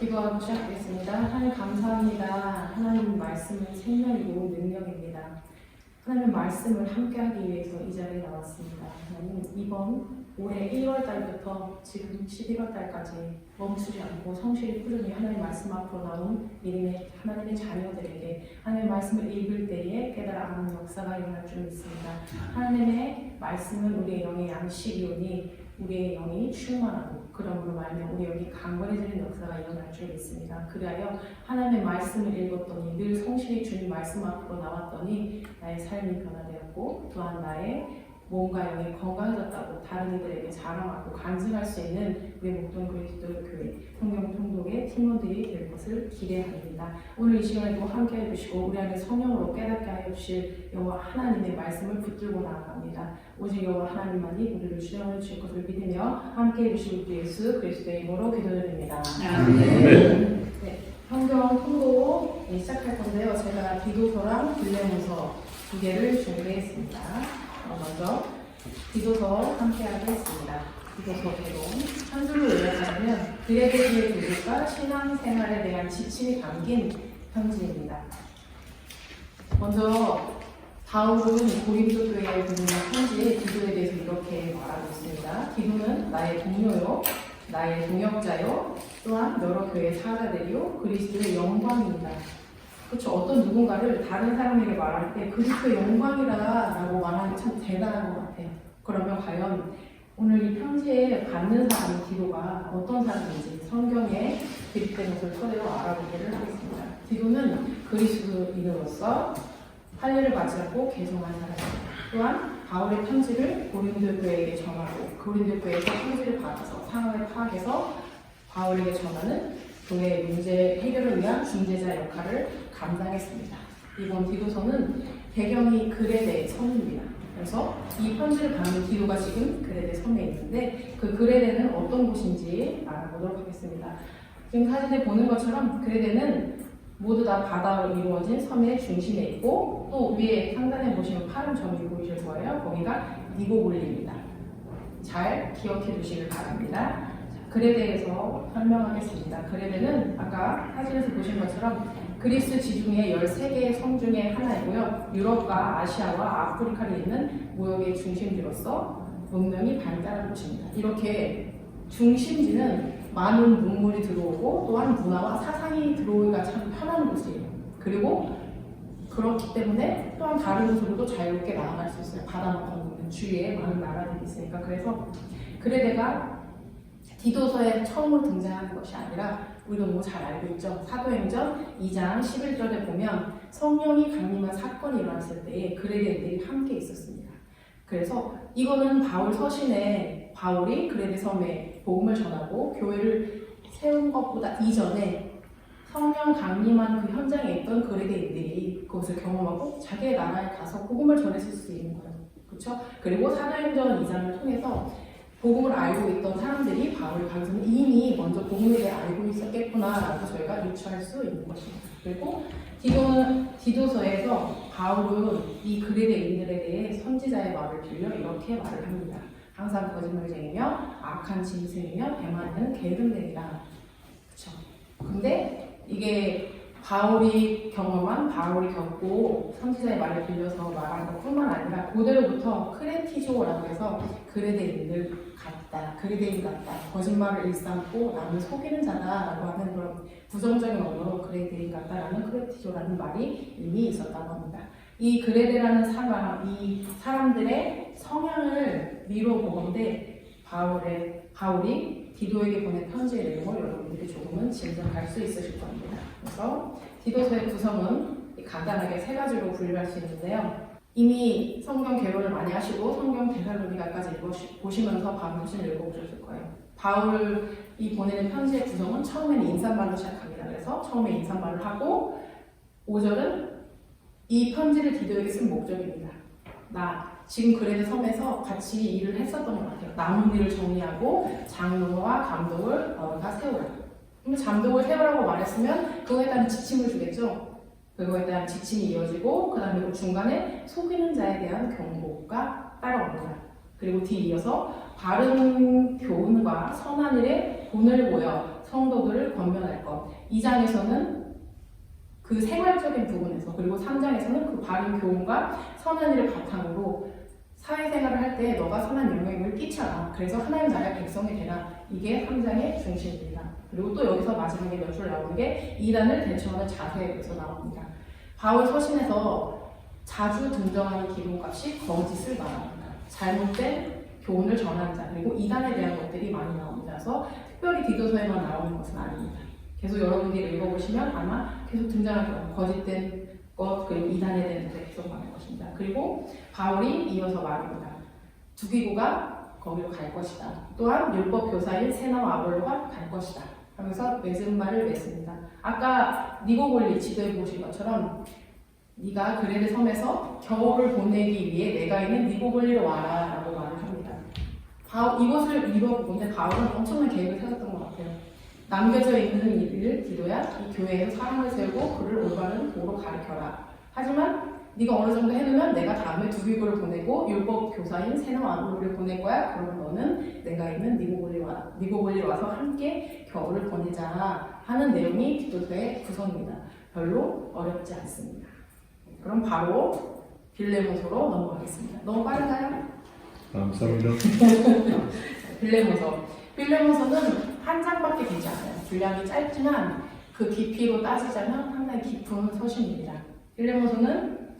기도하고 시작하겠습니다. 하나님 감사합니다. 하나님 말씀은 생명이고 능력입니다. 하나님 말씀을 함께하기 위해서 이 자리에 나왔습니다. 하나님 이번 올해 1월 달부터 지금 11월 달까지 멈추지 않고 성실히 꾸준히 하나님 말씀 앞으로 나온 믿음의 하나님의 자녀들에게 하나님의 말씀을 읽을 때에 깨달아 아는 역사가 일어날 줄 믿습니다. 하나님의 말씀은 우리의 영의 양식이오니 우리의 영이 충만하고 그러므로 말하면 우리 영이 강건해지는 역사가 일어날 줄 믿습니다. 그리하여 하나님의 말씀을 읽었더니 늘 성실히 주님 말씀 앞으로 나왔더니 나의 삶이 변화되었고 또한 나의 몸과 영이 건강해졌다고 다른 이들에게 자랑하고 간증할 수 있는 우리 목동 그리스도 교회 성경 통독의 팀원들이 될 것을 기대합니다. 오늘 이 시간에도 함께 해주시고 우리 안에 성령으로 깨닫게 하여 주실 여호와 하나님의 말씀을 붙들고 나아갑니다. 오직 여호와 하나님만이 우리를 주장해 주실 것을 믿으며 함께 해주실 우리 예수 그리스도의 이름으로 기도드립니다. 네, 성경 통독 시작할 건데요. 제가 디도서랑 빌레몬서 두 개를 준비했습니다. 먼저 디도서 함께 하겠습니다. 디도서 개론 한 줄로 요약하면 그레데기의 교육과 신앙생활에 대한 지침이 담긴 편지입니다. 먼저 바울은 고린도 교회에 보내는 편지에 디도에 대해서 이렇게 말하고 있습니다. 디도는 나의 동료요, 나의 동역자요, 또한 여러 교회 사자들이요, 그리스도의 영광입니다. 그렇죠. 어떤 누군가를 다른 사람에게 말할 때 그리스도의 영광이라고 말하는 게 참 대단한 것 같아요. 그러면 과연 오늘 이 편지에 받는 사람이 디도가 어떤 사람인지 성경에 기록된 것을 토대로 알아보기를 하겠습니다. 디도는 그리스도인으로서 할례를 받지 않고 개종한 사람입니다. 또한 바울의 편지를 고린도 교회에게 전하고 고린도 교회에서 편지를 받아서 상황을 파악해서 바울에게 전하는 교회의 문제 해결을 위한 중재자 역할을 감당했습니다. 이번 디도서는 배경이 그레데 섬입니다. 그래서 이 편지를 받는 디도가 지금 그레데 섬에 있는데 그 그레데는 어떤 곳인지 알아보도록 하겠습니다. 지금 사진에 보는 것처럼 그레데는 모두 다 바다로 이루어진 섬의 중심에 있고 또 위에 상단에 보시면 파란 점이 보이실 거예요. 거기가 니고볼리입니다. 잘 기억해 두시길 바랍니다. 그레데에서 설명하겠습니다. 그레데는 아까 사진에서 보신 것처럼 그리스 지중해 13개의 섬 중에 하나이고요. 유럽과 아시아와 아프리카에 있는 무역의 중심지로서 문명이 발달한 곳입니다. 이렇게 중심지는 많은 문물이 들어오고 또한 문화와 사상이 들어오기가 참 편한 곳이에요. 그리고 그렇기 때문에 또한 다른 곳으로도 자유롭게 나아갈 수 있어요. 바다만큼 주위에 많은 나라들이 있으니까. 그래서 그레데가 디도서에 처음으로 등장하는 것이 아니라 우리가 너무 잘 알고 있죠. 사도행전 2장 11절에 보면 성령이 강림한 사건이 일어났을 때에 그레데인들이 함께 있었습니다. 그래서 이거는 바울 서신에 바울이 그레데 섬에 복음을 전하고 교회를 세운 것보다 이전에 성령 강림한 그 현장에 있던 그레데인들이 그것을 경험하고 자기의 나라에 가서 복음을 전했을 수 있는 거예요. 그렇죠? 그리고 사도행전 2장을 통해서 복음을 알고 있던 사람들이 바울을 가르치면 이미 먼저 복음에 대해 알고 있었겠구나라고 저희가 유추할 수 있는 것입니다. 그리고 디도서에서 바울은 이 그레데인들에 대해 선지자의 말을 빌려 이렇게 말을 합니다. 항상 거짓말쟁이며 악한 짐승이며 배만은 게으름되리라. 그렇죠? 근데 이게 바울이 경험한, 바울이 겪고 선지자의 말을 빌려서 말한 것뿐만 아니라 그대로부터 크레티조라고 해서 그레데인들 같다, 그레데인 같다, 거짓말을 일삼고 남을 속이는 자다라고 하는 그런 부정적인 언어로 그레데인 같다라는 크레티조라는 말이 이미 있었다고 합니다. 이 그레데라는 이 사람들의 성향을 미뤄보건대 바울이 디도에게 보낸 편지의 내용을 여러분들이 조금은 짐작할 수 있으실 겁니다. 그래서 디도서의 구성은 간단하게 세 가지로 분류할 수 있는데요. 이미 성경 개론을 많이 하시고 성경 데살로니가까지 보시면서 바울 서신을 읽어보셨을 거예요. 바울이 보내는 편지의 구성은 처음에는 인사말로 시작합니다. 그래서 처음에 인사말을 하고 5절은 이 편지를 디도에게 쓴 목적입니다. 나 지금 그레데 섬에서 같이 일을 했었던 것 같아요. 남은 일을 정리하고 장로와 감독을 다 세우라. 그럼 감독을 세우라고 말했으면 그거에 대한 지침을 주겠죠. 그거에 대한 지침이 이어지고 그 다음에 그 중간에 속이는 자에 대한 경고가 따라옵니다. 그리고 뒤이어서 바른 교훈과 선한 일에 본을 보여 성도들을 권면할 것, 2장에서는 그 생활적인 부분에서, 그리고 3장에서는 그 바른 교훈과 선한 일을 바탕으로 사회생활을 할 때 너가 선한 영향력을 끼쳐라. 그래서 하나님 나라의 백성이 되라. 이게 3장의 중심입니다. 그리고 또 여기서 마지막에 몇 줄 나오는 게 이단을 대처하는 자세에 대해서 나옵니다. 바울 서신에서 자주 등장하는 기본값이 거짓을 말합니다. 잘못된 교훈을 전하는 자, 그리고 이단에 대한 것들이 많이 나옵니다. 그래서 특별히 디도서에만 나오는 것은 아닙니다. 계속 여러분들이 읽어보시면 아마 계속 등장할 거예요. 거짓된 것, 그리고 이단에 대한 것을 계속 말할 것입니다. 그리고 바울이 이어서 말합니다. 두기고가 거기로 갈 것이다. 또한 율법 교사인 세나와 아볼로가 갈 것이다. 하면서 맺은 말을 맺습니다. 아까 니고볼리 지도에 보신 것처럼 네가 그레데 섬에서 겨울을 보내기 위해 내가 있는 니고볼리로 와라 라고 말을 합니다. 이것을 읽어보고 근데 바울은 엄청난 계획을 세웠던 것 같아요. 남겨져 있는 일을 디도야 이 교회에서 사랑을 세우고 그를 올바른 도로 가르쳐라. 하지만 네가 어느 정도 해놓으면 내가 다음에 두기고를 보내고 율법 교사인 세나와 아볼로를 보낼 거야. 그럼 너는 내가 있는 니고볼리로 와서 함께 겨울을 보내자 하는 내용이 디도서의 구성입니다. 별로 어렵지 않습니다. 그럼 바로 빌레몬서로 넘어가겠습니다. 너무 빠른가요? 감사합니다. 빌레몬서는 한 장밖에 되지 않아요. 분량이 짧지만 그 깊이로 따지자면 상당히 깊은 서신입니다. 빌레몬서는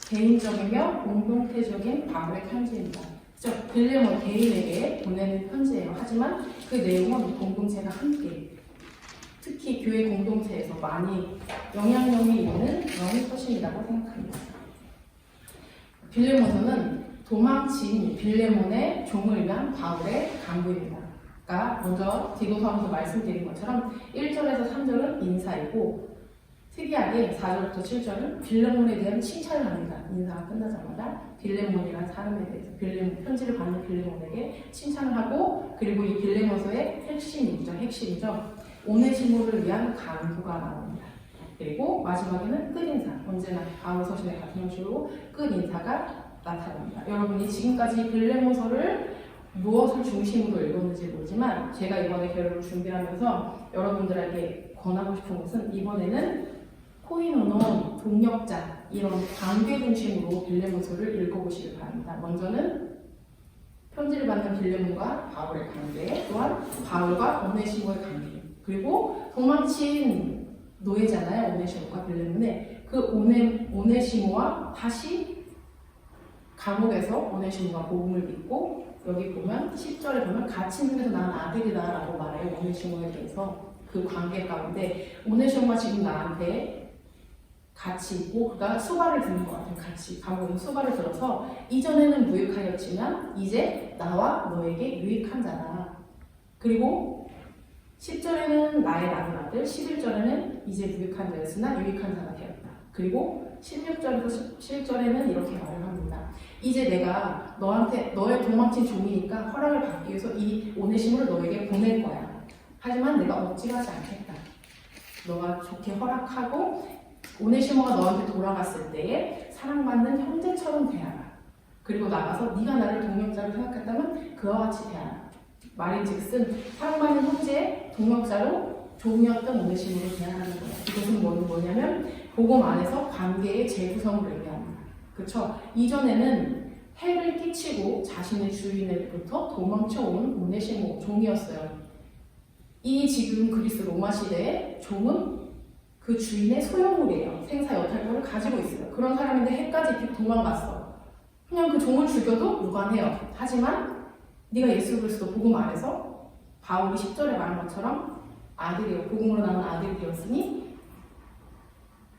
개인적이며 공동체적인 바울의 편지입니다. 즉 빌레몬 개인에게 보내는 편지예요. 하지만 그 내용은 공동체가 함께, 특히 교회 공동체에서 많이 영향력이 있는 그런 서신이라고 생각합니다. 빌레몬서는 도망친 빌레몬의 종을 위한 바울의 간구입니다. 그러니까 먼저 디도서에서 말씀드린 것처럼 1절에서 3절은 인사이고 특이하게 4절부터 7절은 빌레몬에 대한 칭찬을 합니다. 인사가 끝나자마자 빌레몬이라는 사람에 대해서 편지를 받는 빌레몬에게 칭찬을 하고, 그리고 이 빌레몬서의 핵심이죠. 오네시모를 위한 간구가 나옵니다. 그리고 마지막에는 끝인사, 언제나 바울 서신의 같은 형식으로 끝인사가 나타납니다. 여러분이 지금까지 빌레몬서를 무엇을 중심으로 읽었는지 모르지만 제가 이번에 결론을 준비하면서 여러분들에게 권하고 싶은 것은 이번에는 코이노논, 동역자 이런 관계 중심으로 빌레몬서를 읽어보시길 바랍니다. 먼저는 편지를 받는 빌레몬과 바울의 관계, 또한 바울과 오네시모의 관계, 그리고 도망친 노예잖아요. 오네시모가 빌레몬의 그 오네시모와 다시 감옥에서 오네시모가 복음을 믿고, 여기 보면 10절에 보면 갇힌 중에서 난 아들이다 라고 말해요. 오네시모에 대해서 그 관계 가운데 오네시모가 지금 나한테 같이 있고 그가 수발을 드는 것 같아요. 같이 감옥에서 수발을 들어서 이전에는 무익하였지만 이제 나와 너에게 유익한 자다. 그리고 10절에는 나의 낳은 아들, 11절에는 이제 무익한 자였으나 유익한 자가 되었다. 그리고 16절에서 17절에는 이렇게 말을 합니다. 이제 내가 너한테 너의 도망친 종이니까 허락을 받기 위해서 이 오네시모를 너에게 보낼 거야. 하지만 내가 억지하지 않겠다. 너가 좋게 허락하고 오네시모가 너한테 돌아갔을 때에 사랑받는 형제처럼 대하라. 그리고 나가서 네가 나를 동역자로 생각했다면 그와 같이 대하라. 말인즉슨 사랑받는 형제의 동역자로 종이었던 오네시모를 대하는 거예요. 이것은 뭐냐면 복음 안에서 관계의 재구성을 의미합니다. 그렇죠? 이전에는 해를 끼치고 자신의 주인으로부터 도망쳐온 오네시모 종이었어요. 이 지금 그리스 로마 시대의 종은 그 주인의 소유물이에요. 생사 여탈권을 가지고 있어요. 그런 사람인데 해까지 도망갔어. 그냥 그 종을 죽여도 무관해요. 하지만 네가 예수 그리스도 복음 안에서 바울이 10절에 말한 것처럼 아들이요, 복음으로 낳은 아들이 되었으니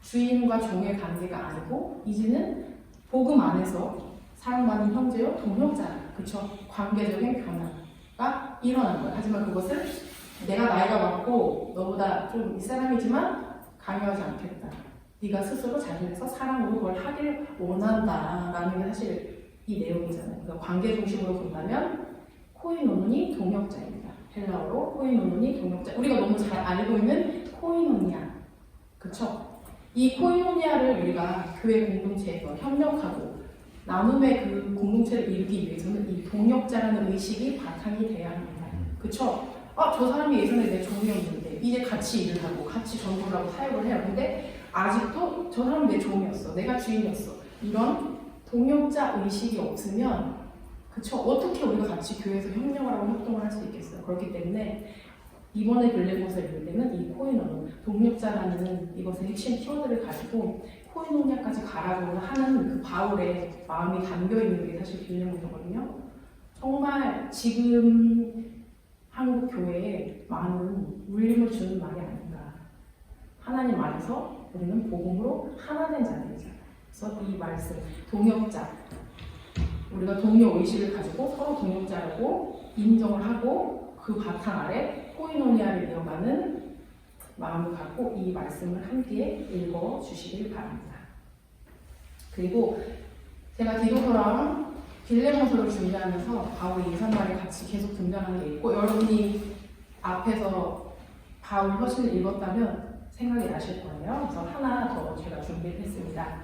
주인과 종의 관계가 아니고 이제는 복음 안에서 사랑받는 형제요 동역자, 그쵸? 관계적인 변화가 일어난 거예요. 하지만 그것을 내가 나이가 많고 너보다 좀 윗사람이지만 강요하지 않겠다. 네가 스스로 자신에서 사랑으로 그걸 하길 원한다라는 게 사실 이 내용이잖아요. 그러니까 관계 중심으로 본다면 코이노논이 동역자입니다. 헬라어로 코이노논이 동역자. 우리가 너무 잘 알고 있는 코이노니아, 그쵸? 이 코이노니아를 우리가 교회 공동체에서 협력하고 나눔의 그 공동체를 이루기 위해서는 이 동역자라는 의식이 바탕이 돼야 합니다. 그쵸? 저 사람이 예전에 내 종이었는데 이제 같이 일을 하고 같이 전도를 하고 사역을 해요. 근데 아직도 저 사람 내 종이었어. 내가 주인이었어. 이런 동역자 의식이 없으면 그쵸? 어떻게 우리가 같이 교회에서 협력을 하고 협동을 할 수 있겠어요? 그렇기 때문에 이번에 빌레몬서 읽을 때는 이 코이노, 동역자라는 이것의 핵심 키워드를 가지고 코이노니아까지 가라고 하는 그 바울의 마음이 담겨있는 게 사실 빌레몬서거든요. 정말 지금 한국 교회에 많은 울림을 주는 말이 아닌가. 하나님 안에서 우리는 복음으로 하나 된 자들이잖아요. 그래서 이 말씀, 동역자, 우리가 동료 의식을 가지고 서로 동역자라고 인정을 하고 그 바탕 아래 코이노니아를 이어가는 마음을 갖고 이 말씀을 함께 읽어주시길 바랍니다. 그리고 제가 디도서랑 빌레몬서를 준비하면서 바울의 예산말이 같이 계속 등장하는 게 있고 여러분이 앞에서 바울 서신을 읽었다면 생각이 나실 거예요. 그래서 하나 더 제가 준비를 했습니다.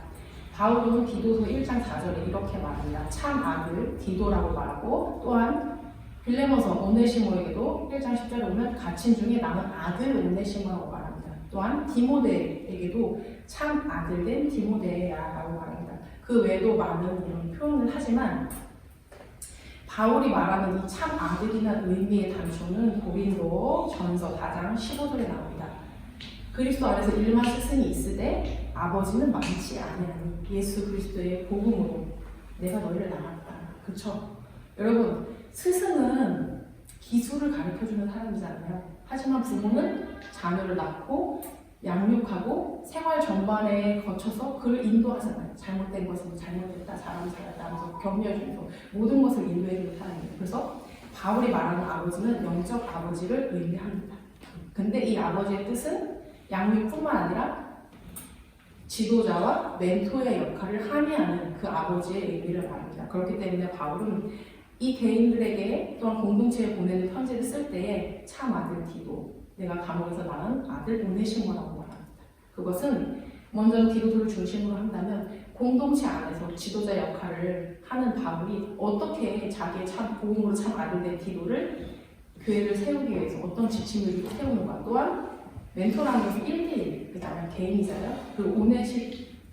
바울은 디도서 1장 4절에 이렇게 말합니다. 참 아들 디도라고 말하고 또한 빌레몬서 오네시모에게도 1장 10절에 보면 갇힌 중에 남은 아들 오네시모라고 말합니다. 또한 디모데에게도 참 아들된 디모데야라고 말합니다. 그 외에도 많은 이런 표현을 하지만 바울이 말하는 이 참 아들이라는 의미의 단초는 고린도 전서 4장 15절에 나옵니다. 그리스도 안에서 일만 스승이 있으되 아버지는 많지 아니하니 예수 그리스도의 복음으로 내가 너희를 낳았다. 그쵸? 여러분 스승은 기술을 가르쳐주는 사람이잖아요. 하지만 부모는 자녀를 낳고 양육하고 생활 전반에 거쳐서 그를 인도하잖아요. 잘못된 것은 잘못됐다, 잘하면 잘했다 하면서 격려해주면서 모든 것을 인도해주는 사람이에요. 그래서 바울이 말하는 아버지는 영적 아버지를 의미합니다. 근데 이 아버지의 뜻은 양육뿐만 아니라 지도자와 멘토의 역할을 함의하는 그 아버지의 의미를 말합니다. 그렇기 때문에 바울은 이 개인들에게 또한 공동체에 보내는 편지를 쓸 때에 참 아들 디도, 내가 감옥에서 낳은 아들 오네시모라고 말합니다. 그것은 먼저 디도를 중심으로 한다면 공동체 안에서 지도자 역할을 하는 바울이 어떻게 자기의 참 복음으로 참 아들된 디도를 교회를 세우기 위해서 어떤 지침을 세우는가. 또한 멘토라는 것은 1대1, 그 다음에 개인이잖아요. 그리고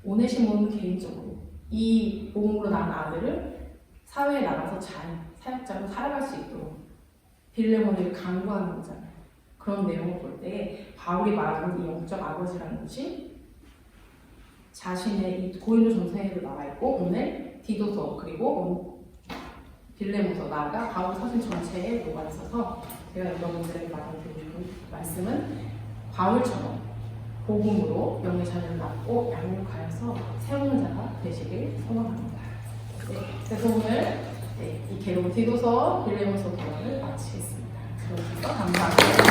오네시모는 개인적으로 이 복음으로 낳은 아들을 사회에 나가서 잘 사역자로 살아갈 수 있도록 빌레몬을 강구하는 거잖아요. 그런 내용을 볼 때 바울이 말하는 이 영적 아버지라는 것이 자신의 이 고린도 전서에도 나와 있고 오늘 디도서 그리고 빌레몬서 나아가 바울 서신 전체에 녹아 있어서 제가 여러분들에게 말씀드리고 싶은 말씀은 바울처럼 복음으로 영의 자녀를 낳고 양육하여서 세우는 자가 되시길 소망합니다. 네, 그래서 오늘 이 개론 디도서 빌레몬서 개론을 마치겠습니다. 들어주셔서 감사합니다.